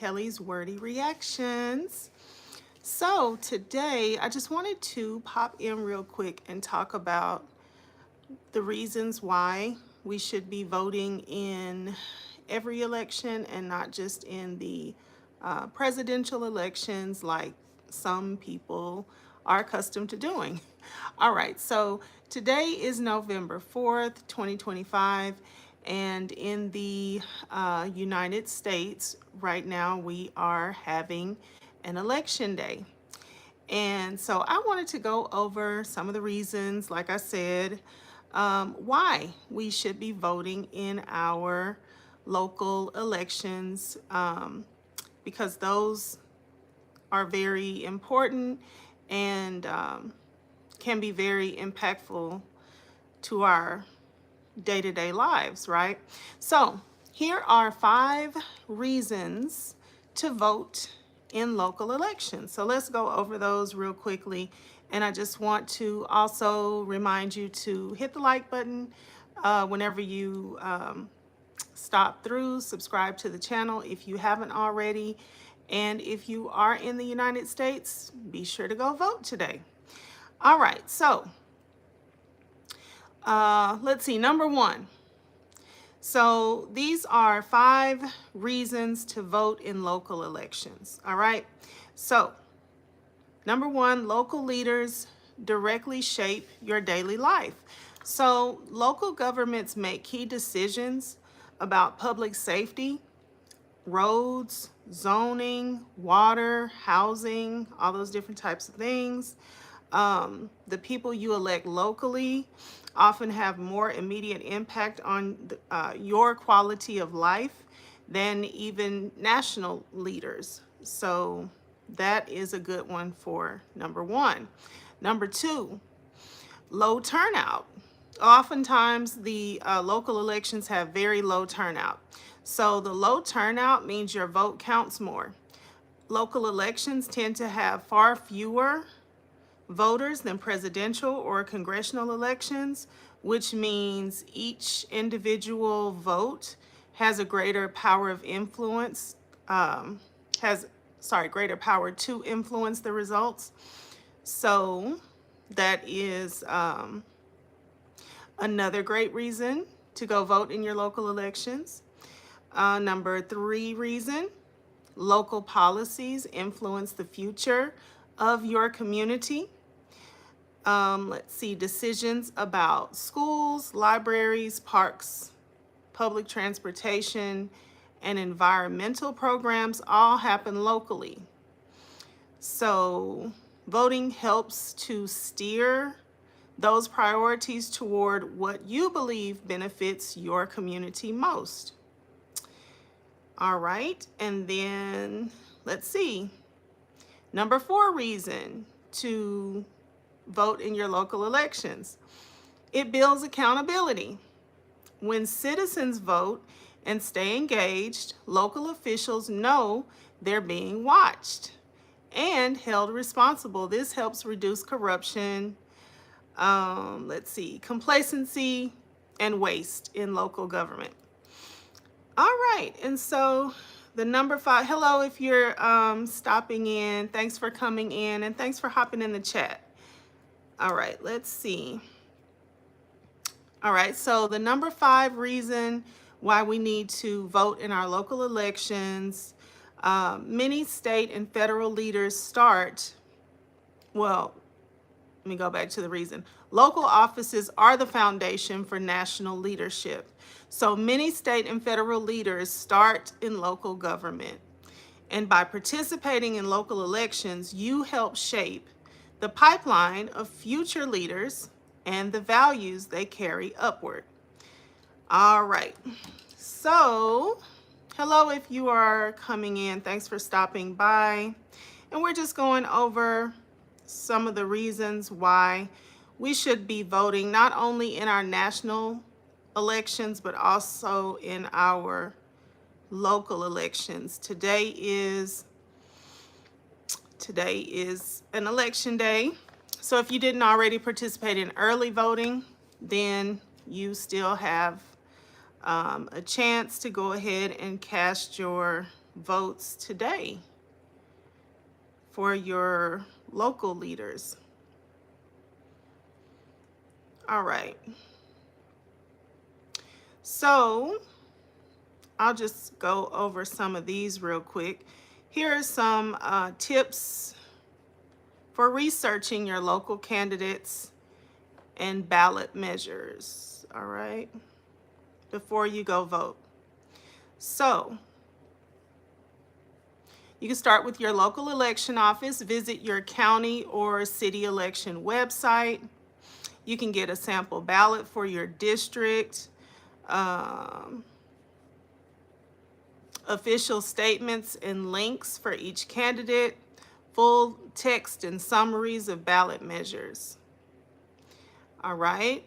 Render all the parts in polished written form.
Kelly's Wordy Reactions. So today I just wanted to pop in real quick and talk about the reasons why we should be voting in every election and not just in the presidential elections like some people are accustomed to doing. All right, so today is November 4th, 2025, and in the United States right now we are having an election day. And so I wanted to go over some of the reasons, like I said, why we should be voting in our local elections, because those are very important and can be very impactful to our day-to-day lives, right? So here are 5 reasons to vote in local elections. So let's go over those real quickly. And I just want to also remind you to hit the like button whenever you stop through, subscribe to the channel if you haven't already. And if you are in the United States, be sure to go vote today. All right, so let's see, number 1. So these are 5 reasons to vote in local elections. All right, so number 1, local leaders directly shape your daily life. So local governments make key decisions about public safety, roads, zoning, water, housing, all those different types of things. The people you elect locally often have more immediate impact on your quality of life than even national leaders. So that is a good one for number 1. Number 2, low turnout. Oftentimes the local elections have very low turnout. So the low turnout means your vote counts more. Local elections tend to have far fewer voters than presidential or congressional elections, which means each individual vote has a greater power of influence, greater power to influence the results. So that is another great reason to go vote in your local elections. Number 3 reason, local policies influence the future of your community. Let's see, decisions about schools, libraries, parks, public transportation, and environmental programs all happen locally. So voting helps to steer those priorities toward what you believe benefits your community most. All right, and then let's see. Number 4 reason to vote in your local elections. It builds accountability. When citizens vote and stay engaged, local officials know they're being watched and held responsible. This helps reduce corruption, complacency, and waste in local government. All right, and so the number 5, hello if you're stopping in, thanks for coming in, and thanks for hopping in the chat. All right, let's see. All right, so the number 5 reason why we need to vote in our local elections, many state and federal leaders let me go back to the reason. Local offices are the foundation for national leadership. So many state and federal leaders start in local government. And by participating in local elections, you help shape the pipeline of future leaders and the values they carry upward. All right, so hello if you are coming in, thanks for stopping by. And we're just going over some of the reasons why we should be voting not only in our national elections, but also in our local elections. Today is an election day. So if you didn't already participate in early voting, then you still have a chance to go ahead and cast your votes today for your local leaders. All right. So I'll just go over some of these real quick. Here are some tips for researching your local candidates and ballot measures, all right, before you go vote. So you can start with your local election office, visit your county or city election website. You can get a sample ballot for your district, official statements and links for each candidate, full text and summaries of ballot measures. All right,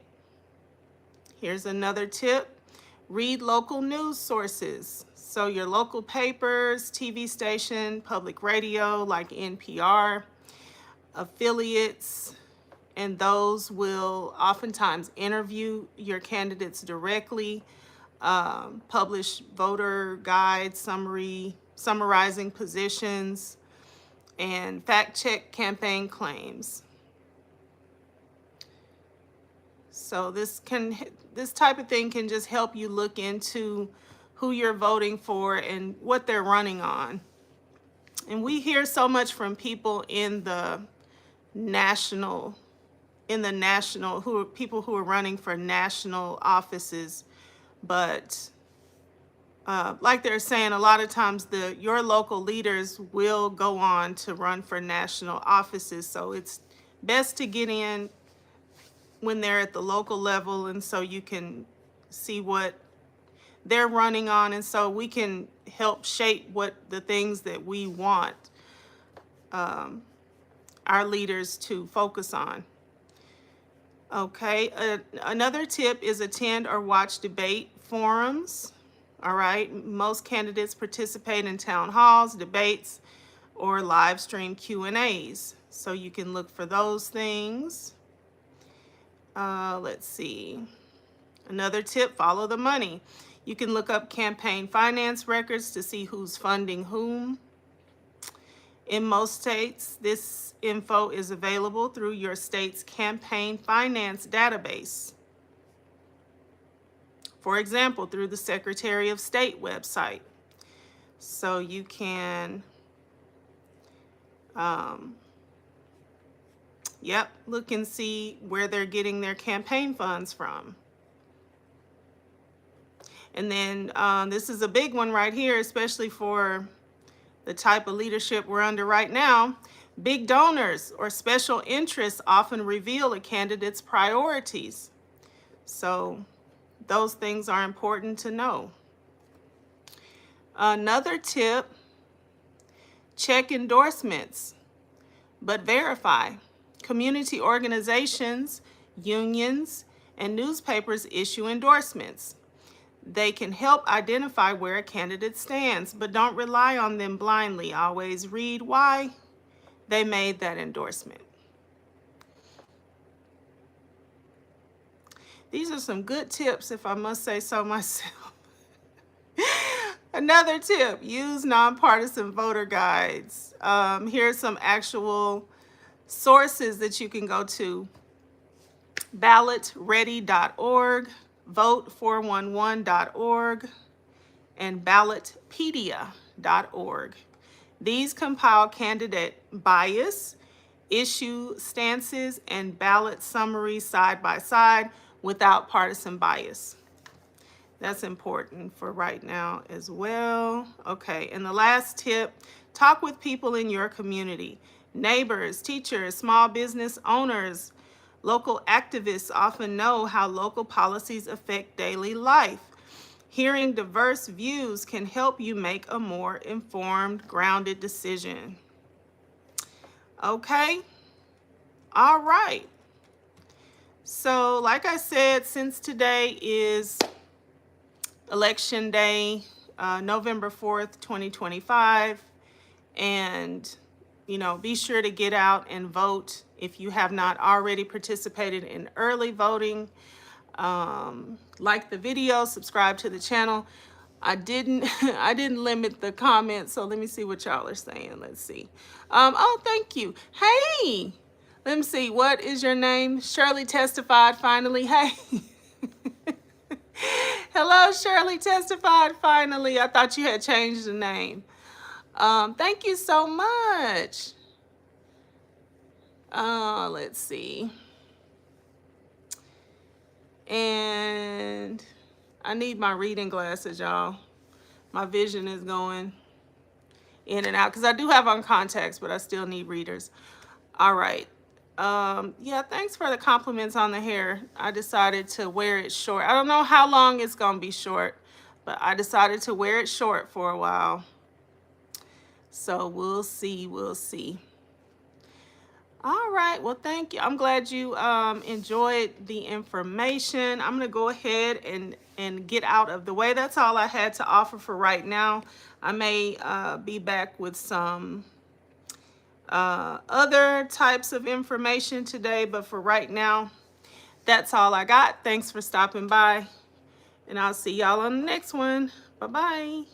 here's another tip. Read local news sources. So your local papers, TV station, public radio like NPR, affiliates, and those will oftentimes interview your candidates directly, publish voter guides, summarizing positions, and fact check campaign claims. So this type of thing can just help you look into who you're voting for and what they're running on. And we hear so much from people in the national, people who are running for national offices, but like they're saying, a lot of times your local leaders will go on to run for national offices. So it's best to get in when they're at the local level, and so you can see what they're running on, and so we can help shape what the things that we want our leaders to focus on. Okay, another tip is attend or watch debate forums. All right, most candidates participate in town halls, debates, or live stream Q&As. So you can look for those things. Let's see. Another tip, follow the money. You can look up campaign finance records to see who's funding whom. In most states, this info is available through your state's campaign finance database. For example, through the Secretary of State website. So you can, look and see where they're getting their campaign funds from. And then this is a big one right here, especially for the type of leadership we're under right now. Big donors or special interests often reveal a candidate's priorities. So those things are important to know. Another tip, check endorsements, but verify. Community organizations, unions, and newspapers issue endorsements. They can help identify where a candidate stands, but don't rely on them blindly. Always read why they made that endorsement. These are some good tips, if I must say so myself. Another tip, use nonpartisan voter guides. Here's some actual sources that you can go to. ballotready.org, vote411.org, and ballotpedia.org. These compile candidate bias, issue stances, and ballot summaries side by side without partisan bias. That's important for right now as well. Okay, and the last tip, talk with people in your community. Neighbors, teachers, small business owners, local activists often know how local policies affect daily life. Hearing diverse views can help you make a more informed, grounded decision. Okay, all right. So like I said, since today is Election Day, November 4th, 2025, and be sure to get out and vote if you have not already participated in early voting. Like the video, subscribe to the channel. I didn't I didn't limit the comments, so let me see what y'all are saying. Let's see. Oh, thank you. Hey, let me see. What is your name? Shirley Testified finally. Hey. Hello, Shirley Testified finally. I thought you had changed the name. Thank you so much. Let's see. And I need my reading glasses, y'all. My vision is going in and out because I do have on contacts, but I still need readers. All right. Yeah, thanks for the compliments on the hair. I decided to wear it short. I don't know how long it's gonna be short, but I decided to wear it short for a while. So we'll see, we'll see. All right, well, thank you. I'm glad you enjoyed the information. I'm gonna go ahead and get out of the way. That's all I had to offer for right now. I may be back with some other types of information today, but for right now, that's all I got. Thanks for stopping by, and I'll see y'all on the next one. Bye-bye.